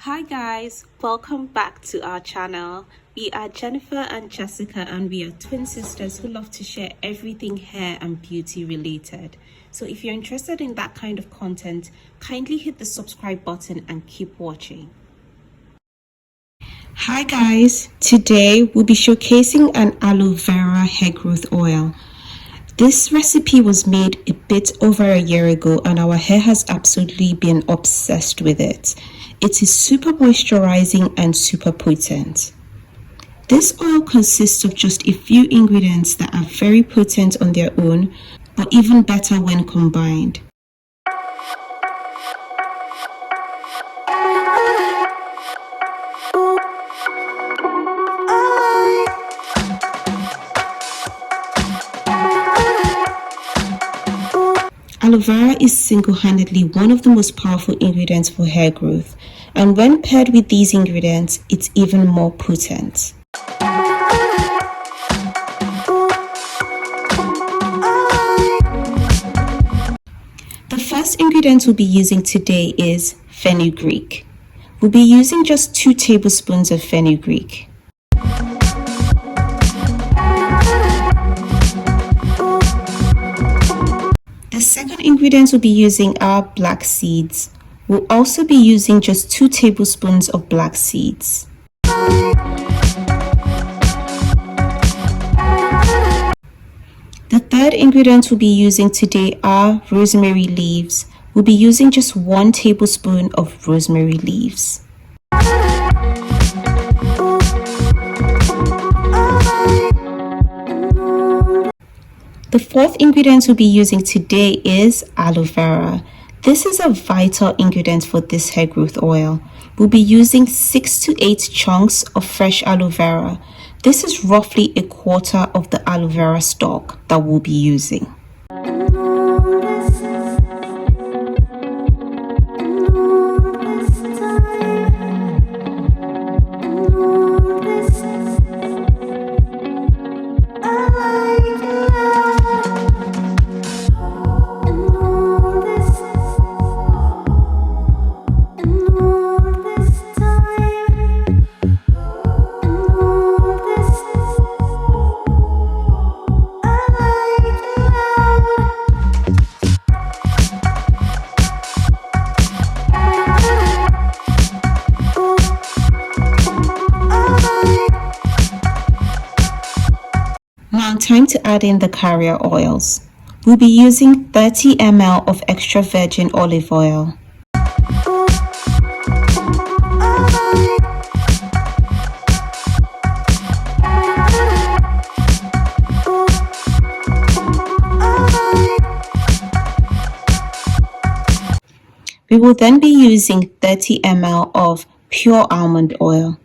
Hi guys, welcome back to our channel. We are Jennifer and Jessica and we are twin sisters who love to share everything hair and beauty related. So if you're interested in that kind of content, kindly hit the subscribe button and keep watching. Hi guys, today we'll be showcasing an aloe vera hair growth oil. This recipe was made a bit over a year ago and our hair has absolutely been obsessed with it. It is super moisturizing and super potent. This oil consists of just a few ingredients that are very potent on their own, but even better when combined. Aloe vera is single-handedly one of the most powerful ingredients for hair growth, and when paired with these ingredients, it's even more potent. The first ingredient we'll be using today is fenugreek. We'll be using just 2 tablespoons of fenugreek. The second ingredient we'll be using are black seeds. We'll also be using just 2 tablespoons of black seeds. The third ingredient we'll be using today are rosemary leaves. We'll be using just 1 tablespoon of rosemary leaves. The fourth ingredient we'll be using today is aloe vera. This is a vital ingredient for this hair growth oil. We'll be using 6 to 8 chunks of fresh aloe vera. This is roughly a quarter of the aloe vera stock that we'll be using. Now time to add in the carrier oils. We'll be using 30 ml of extra virgin olive oil. We will then be using 30 ml of pure almond oil.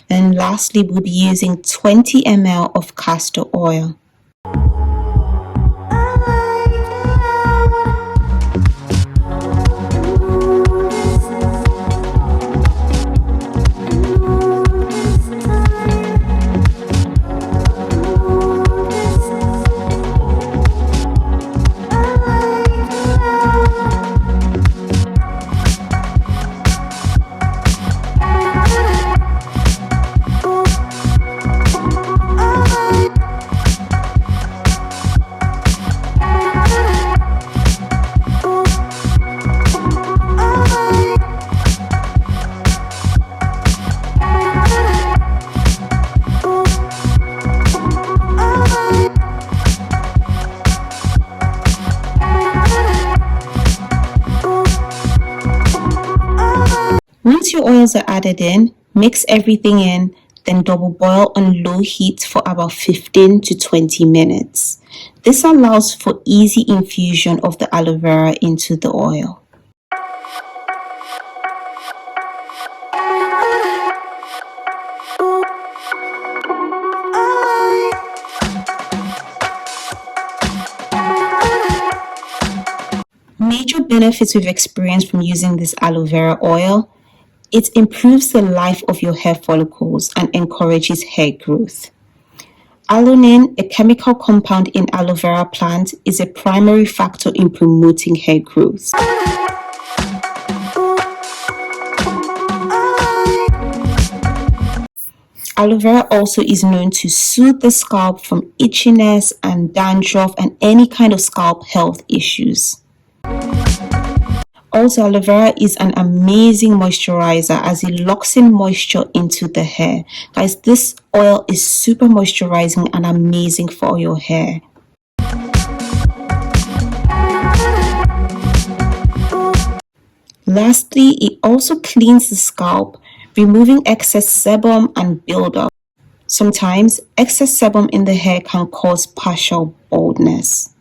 And lastly, we'll be using 20 ml of castor oil. Once your oils are added in, mix everything in, then double boil on low heat for about 15 to 20 minutes. This allows for easy infusion of the aloe vera into the oil. Major benefits we've experienced from using this aloe vera oil. It improves the life of your hair follicles and encourages hair growth. Alanine, a chemical compound in aloe vera plant, is a primary factor in promoting hair growth. Aloe vera also is known to soothe the scalp from itchiness and dandruff and any kind of scalp health issues. Also, aloe vera is an amazing moisturizer as it locks in moisture into the hair. Guys, this oil is super moisturizing and amazing for your hair. Lastly, it also cleans the scalp, removing excess sebum and buildup. Sometimes, excess sebum in the hair can cause partial baldness.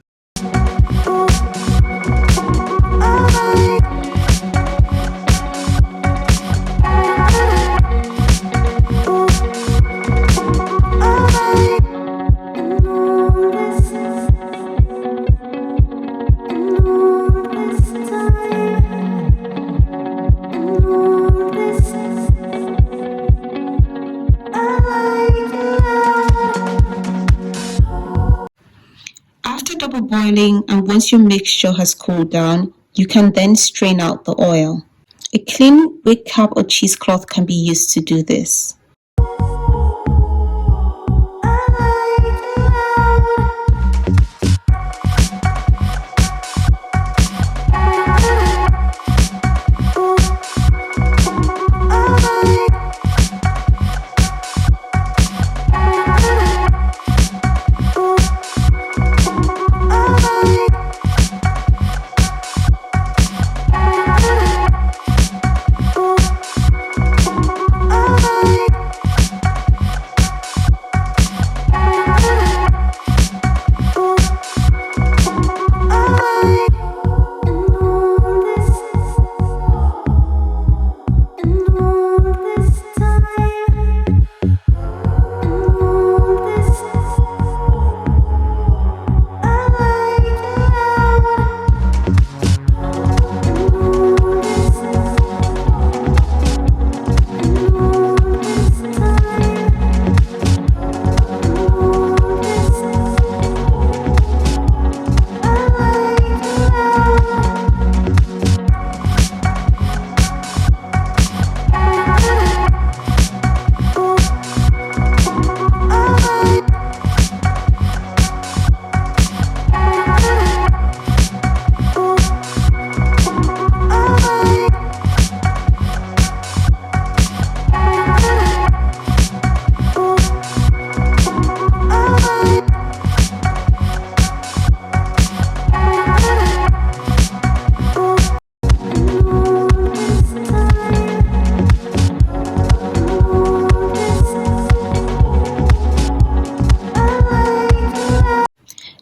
After double boiling and once your mixture has cooled down, you can then strain out the oil. A clean wig cap or cheesecloth can be used to do this.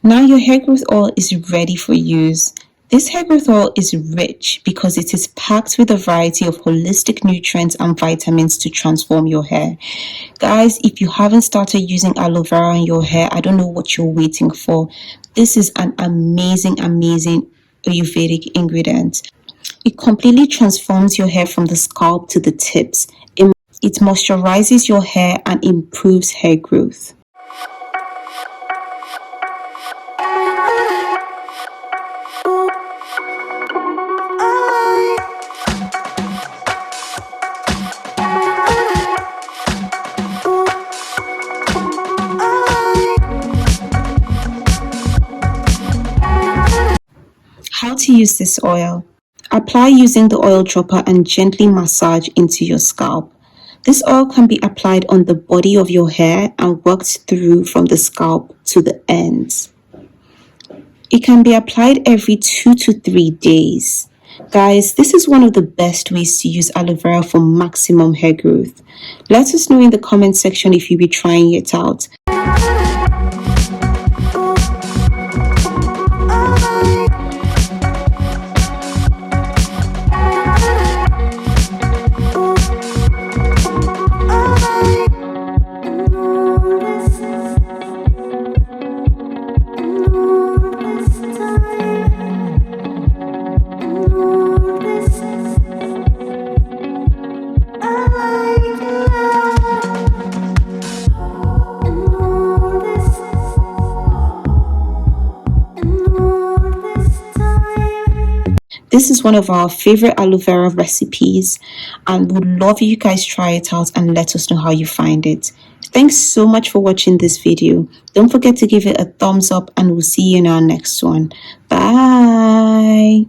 Now your hair growth oil is ready for use. This hair growth oil is rich because it is packed with a variety of holistic nutrients and vitamins to transform your hair. Guys, if you haven't started using aloe vera on your hair, I don't know what you're waiting for. This is an amazing Ayurvedic ingredient. It completely transforms your hair from the scalp to the tips. It moisturizes your hair and improves hair growth. How to use this oil. Apply using the oil dropper and gently massage into your scalp. This oil can be applied on the body of your hair and worked through from the scalp to the ends. It can be applied every 2 to 3 days. Guys, this is one of the best ways to use aloe vera for maximum hair growth. Let us know in the comment section if you'll be trying it out. This is one of our favorite aloe vera recipes, and would love you guys try it out and let us know how you find it. Thanks so much for watching this video. Don't forget to give it a thumbs up, and we'll see you in our next one. Bye.